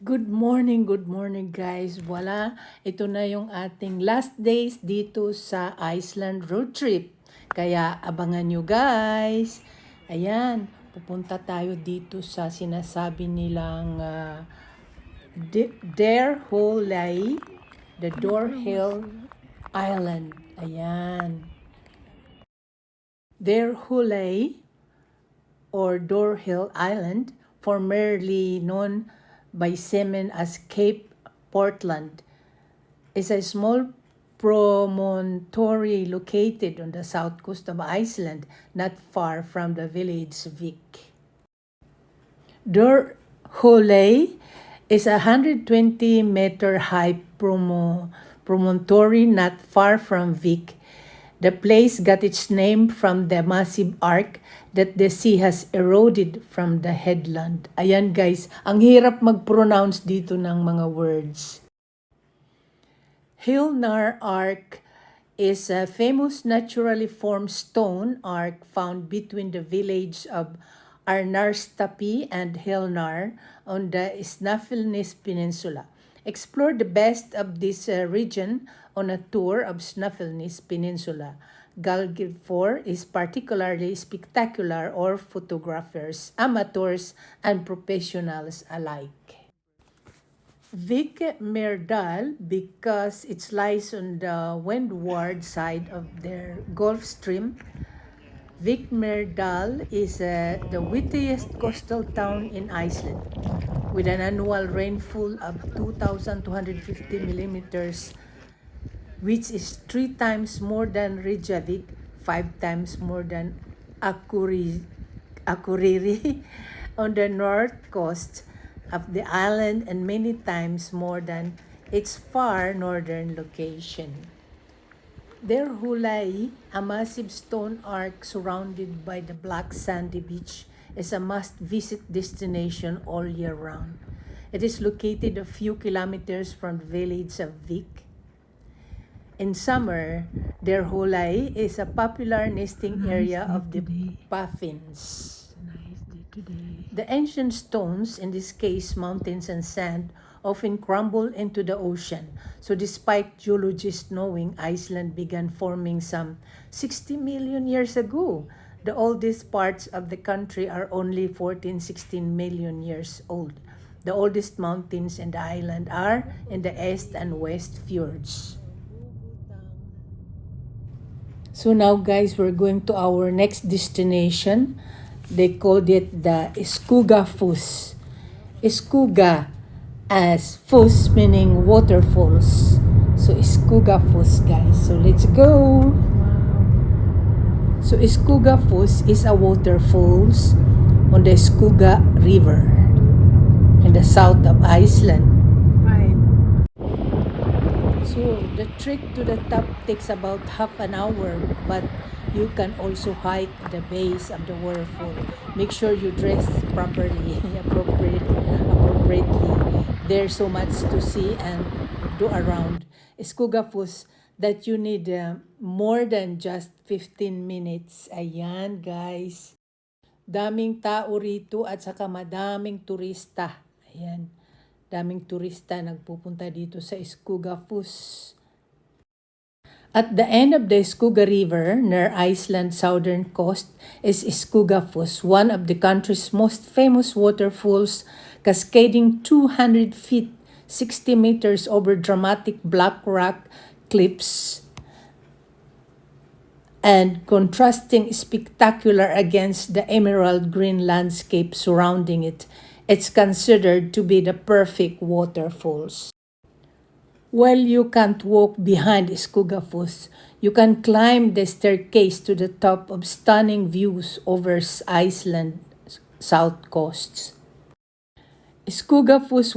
Good morning guys. Ito na yung ating last days dito sa Iceland road trip. Kaya abangan nyo guys. Ayan, pupunta tayo dito sa sinasabi nilang Dyrholaey, the Dyrholaey Island. Ayan. Dyrholaey or Dyrholaey Island, formerly known by seamen as Cape Portland, is a small promontory located on the south coast of Iceland, not far from the village Vik. Dyrholaey is a 120-meter high promontory not far from Vik. The place got its name from the massive arc that the sea has eroded from the headland. Ayan guys, ang hirap mag-pronounce dito ng mga words. Hilnar Arc is a famous naturally formed stone arc found between the village of Arnarstapi and Hilnar on the Snæfellsnes Peninsula. Explore the best of this region on a tour of Snæfellsnes Peninsula. Galgifjord is particularly spectacular for photographers, amateurs, and professionals alike. Vik Myrdal, because it lies on the windward side of the Gulf Stream. Vik Myrdal is the wittiest coastal town in Iceland, with an annual rainfall of 2,250 millimeters, which is 3 times more than Reykjavik, 5 times more than Akureyri on the north coast of the island, and many times more than its far northern location. Dyrholaey, a massive stone arc surrounded by the black sandy beach, is a must-visit destination all year round. It is located a few kilometers from the village of Vik. In summer, Dyrholaey is a popular nesting area of the puffins. The ancient stones, in this case mountains and sand, often crumble into the ocean. So despite geologists knowing Iceland began forming some 60 million years ago, the oldest parts of the country are only 14-16 million years old. The oldest mountains in the island are in the east and west fjords. So now guys, we're going to our next destination. They called it the Skogafoss. Skoga as foss meaning waterfalls. So Skogafoss guys. So let's go. So Skogafoss is a waterfalls on the Skoga River in the south of Iceland. Right. So the trek to the top takes about half an hour, but you can also hike the base of the waterfall. Make sure you dress properly, appropriately. There's so much to see and do around Skogafoss that you need more than just 15 minutes. Ayan guys. Daming tao rito at saka madaming turista. Ayan. Daming turista nagpupunta dito sa Skogafoss. At the end of the Skoga River, near Iceland's southern coast, is Skogafoss, one of the country's most famous waterfalls, cascading 200 feet, 60 meters over dramatic black rock cliffs and contrasting spectacular against the emerald green landscape surrounding it. It's considered to be the perfect waterfalls. While you can't walk behind Skogafoss, you can climb the staircase to the top of stunning views over Iceland's south coast. Skogafoss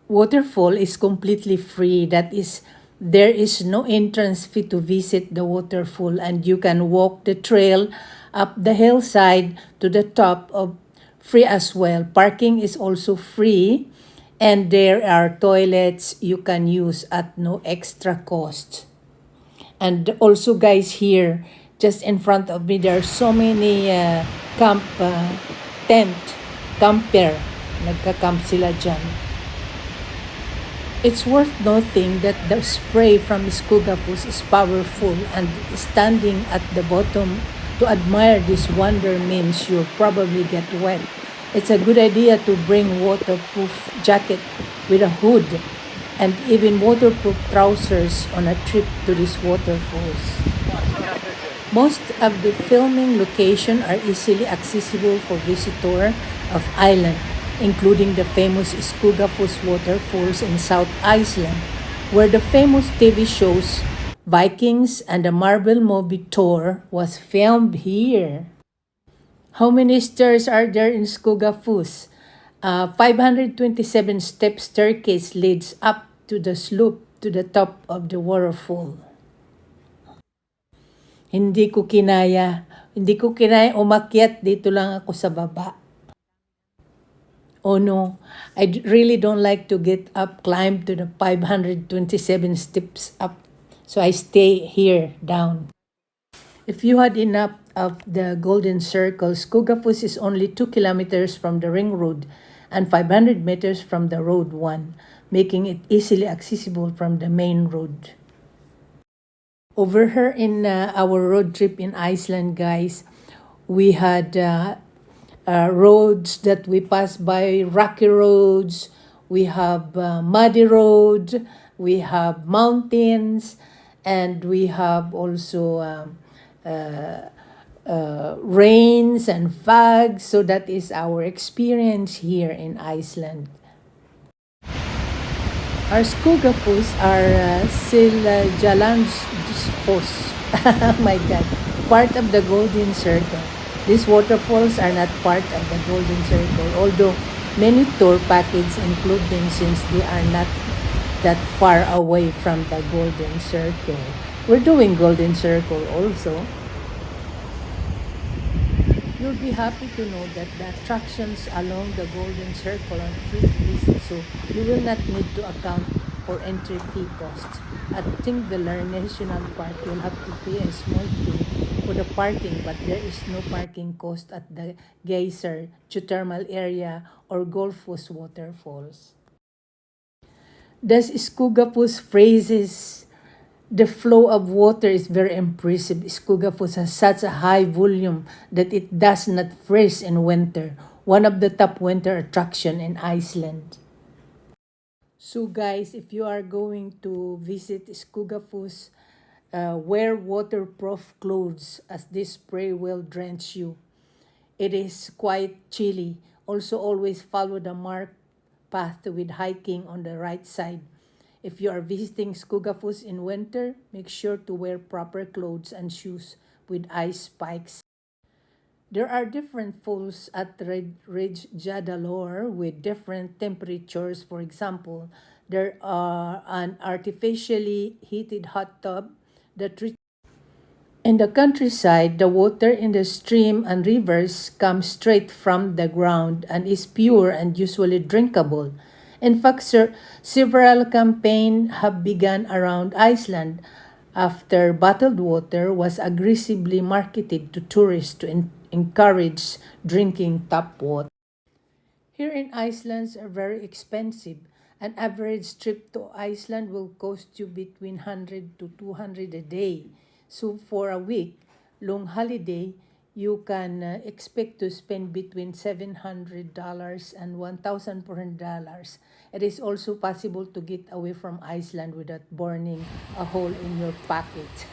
waterfall is completely free. That is, there is no entrance fee to visit the waterfall, and you can walk the trail up the hillside to the top of free as well. Parking is also free. And there are toilets you can use at no extra cost. And also guys, here, just in front of me, there are so many camper. Nagka-camp sila dyan. It's worth noting that the spray from Skogafoss is powerful, and standing at the bottom to admire this wonder means you'll probably get wet. It's a good idea to bring waterproof jacket with a hood and even waterproof trousers on a trip to these waterfalls. Most of the filming locations are easily accessible for visitors of Iceland, including the famous Skogafoss waterfalls in South Iceland, where the famous TV shows Vikings and the Marvel movie Thor was filmed here. How many stairs are there in Skogafoss? 527 step staircase leads up to the slope to the top of the waterfall. Hindi ko kinaya. Hindi ko kinaya umakyat. Dito lang ako sa baba. Oh no, really don't like to get up, climb to the 527 steps up. So I stay here down. If you had enough of the Golden Circle, Skogafoss is only 2 kilometers from the ring road and 500 meters from the road 1, making it easily accessible from the main road. Over here in our road trip in Iceland, guys, we had roads that we pass by, rocky roads, we have muddy road, we have mountains, and we have also rains and fogs. So that is our experience here in Iceland. Our Skogafoss are Siljalandsfoss. Oh my God, part of the Golden Circle. These waterfalls are not part of the Golden Circle, although many tour packages include them since they are not that far away from the Golden Circle. We're doing Golden Circle also. You'll be happy to know that the attractions along the Golden Circle are free to visit, so you will not need to account for entry fee costs. At Tingvellir National Park, you'll have to pay a small fee for the parking, but there is no parking cost at the geyser, geothermal area, or Golfoss waterfalls. Thus, Skogafoss phrases the flow of water is very impressive. Skogafoss has such a high volume that it does not freeze in winter, one of the top winter attraction in Iceland. So guys, if you are going to visit Skogafoss, wear waterproof clothes as this spray will drench you. It is quite chilly. Also always follow the marked path with hiking on the right side. If you are visiting Skogafoss in winter, make sure to wear proper clothes and shoes with ice spikes. There are different falls at Ridge Jadalor with different temperatures. For example, there are an artificially heated hot tub that in the countryside, the water in the stream and rivers comes straight from the ground and is pure and usually drinkable. In fact, several campaigns have begun around Iceland after bottled water was aggressively marketed to tourists to encourage drinking tap water. Here in Iceland are very expensive. An average trip to Iceland will cost you between 100 to 200 a day. So for a week long holiday, you can expect to spend between $700 and $1,400. It is also possible to get away from Iceland without burning a hole in your pocket.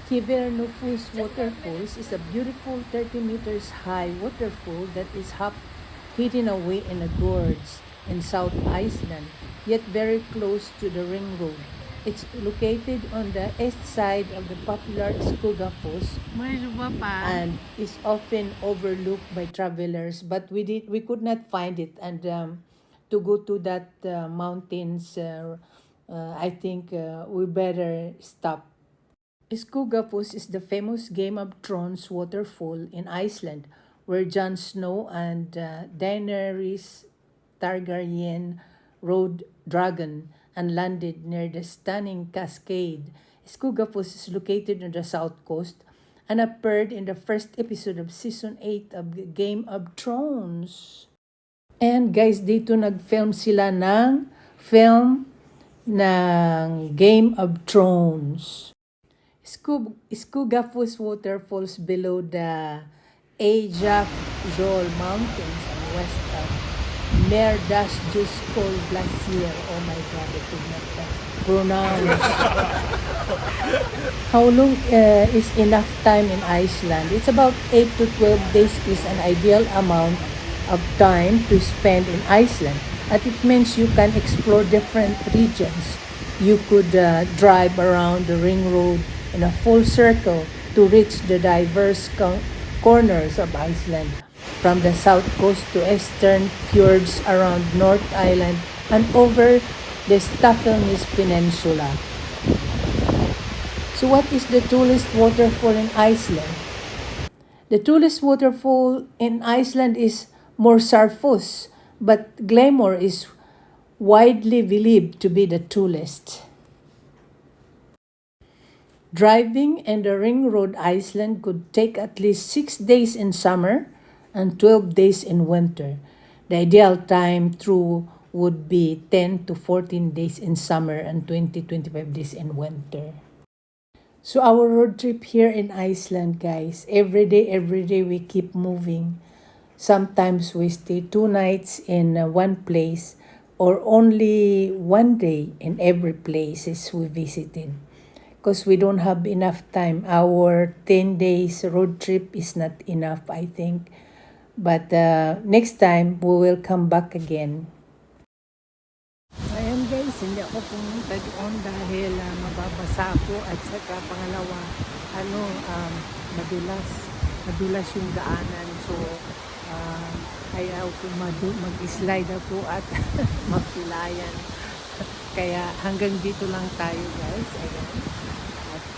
Kivernofuss Waterfalls is a beautiful 30 meters high waterfall that is hidden away in a gorge in South Iceland, yet very close to the ring road. It's located on the east side of the popular Skogafoss and is often overlooked by travelers. But we could not find it, and to go to that mountains, I think we better stop. Skogafoss is the famous Game of Thrones waterfall in Iceland, where Jon Snow and Daenerys Targaryen rode dragon and landed near the stunning cascade. Skogafoss is located on the south coast and appeared in the first episode of season 8 of Game of Thrones. And guys, dito nag-film sila ng film ng Game of Thrones. Skogafoss waterfalls below the Eyjafjallajökull mountains on west of Skogafoss glacier. Oh my God, I could not pronounce. How long is enough time in Iceland? It's about 8 to 12 days is an ideal amount of time to spend in Iceland. And it means you can explore different regions. You could drive around the ring road in a full circle to reach the diverse corners of Iceland, from the south coast to eastern fjords around North Island and over the Staffelnis Peninsula. So what is the tallest waterfall in Iceland? The tallest waterfall in Iceland is Morsarfoss, but Glamour is widely believed to be the tallest. Driving in the ring road Iceland could take at least 6 days in summer and 12 days in winter. The ideal time through would be 10 to 14 days in summer and 20-25 days in winter. So our road trip here in Iceland, guys, every day we keep moving. Sometimes we stay 2 nights in one place or only 1 day in every places we visited. Because we don't have enough time. Our 10 days road trip is not enough, I think. But next time, we will come back again. Ayan guys, hindi ako pumunta doon dahil mababasa ako at saka pangalawa, madulas yung daanan. So, ayaw ko mag-slide ako at magpilayan. Kaya hanggang dito lang tayo guys. Ayan. At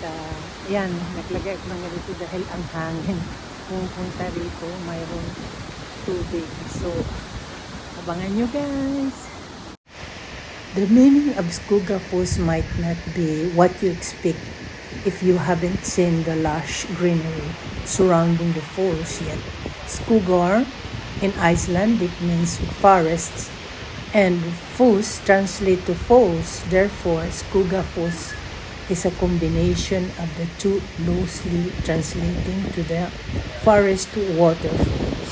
yan, naglagay ako ng ganito dahil ang hangin. Pumunta rito, mayroong tubig. So, abangan nyo guys. The meaning of Skogafoss might not be what you expect if you haven't seen the lush greenery surrounding the falls yet. Skogar in Icelandic means forests, and foss translate to falls. Therefore, Skogafoss is a combination of the two, loosely translating to the forest waterfalls.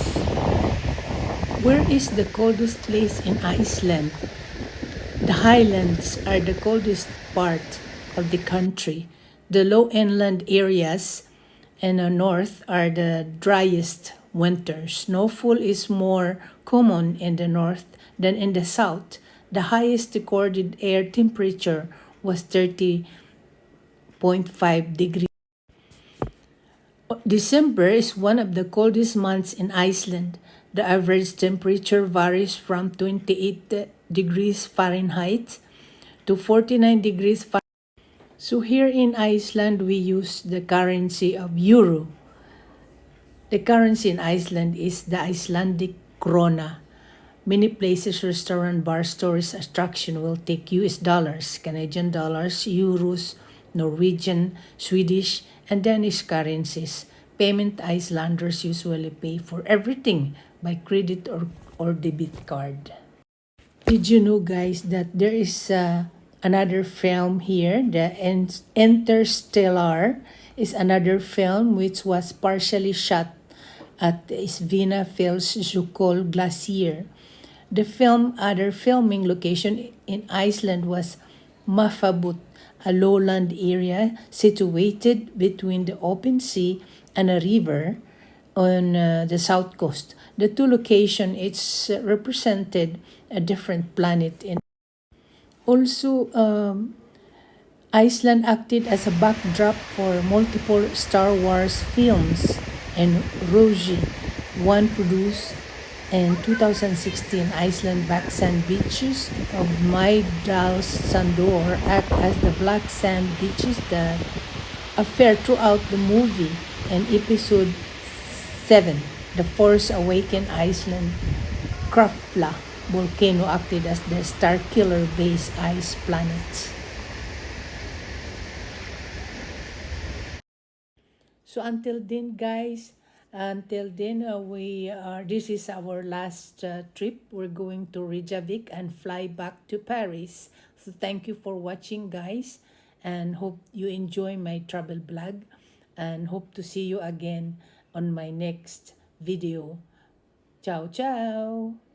Where is the coldest place in Iceland? The highlands are the coldest part of the country. The low inland areas in the north are the driest winters. Snowfall is more common in the north than in the south. The highest recorded air temperature was 30.5 degrees. December is one of the coldest months in Iceland. The average temperature varies from 28 degrees Fahrenheit to 49 degrees Fahrenheit. So here in Iceland, we use the currency of euro. The currency in Iceland is the Icelandic krona. Many places, restaurant, bar, stores, attraction will take US dollars, Canadian dollars, euros, Norwegian, Swedish, and Danish currencies. Payment Icelanders usually pay for everything by credit or debit card. Did you know guys that there is another film here, the Interstellar is another film which was partially shot at the Eyjafjallajökull glacier. The other filming location in Iceland was Mafabut, a lowland area situated between the open sea and a river on the south coast. The two locations represented a different planet. Also, Iceland acted as a backdrop for multiple Star Wars films, and Rogue One produced in 2016. Iceland black sand beaches of Maidalssandur act as the black sand beaches that appear throughout the movie. And episode 7, The Force Awakens, Iceland Krafla volcano acted as the Starkiller base ice planet. So until then guys, Until then, this is our last trip. We're going to Reykjavik and fly back to Paris. So thank you for watching, guys, and hope you enjoy my travel blog, and hope to see you again on my next video. Ciao, ciao!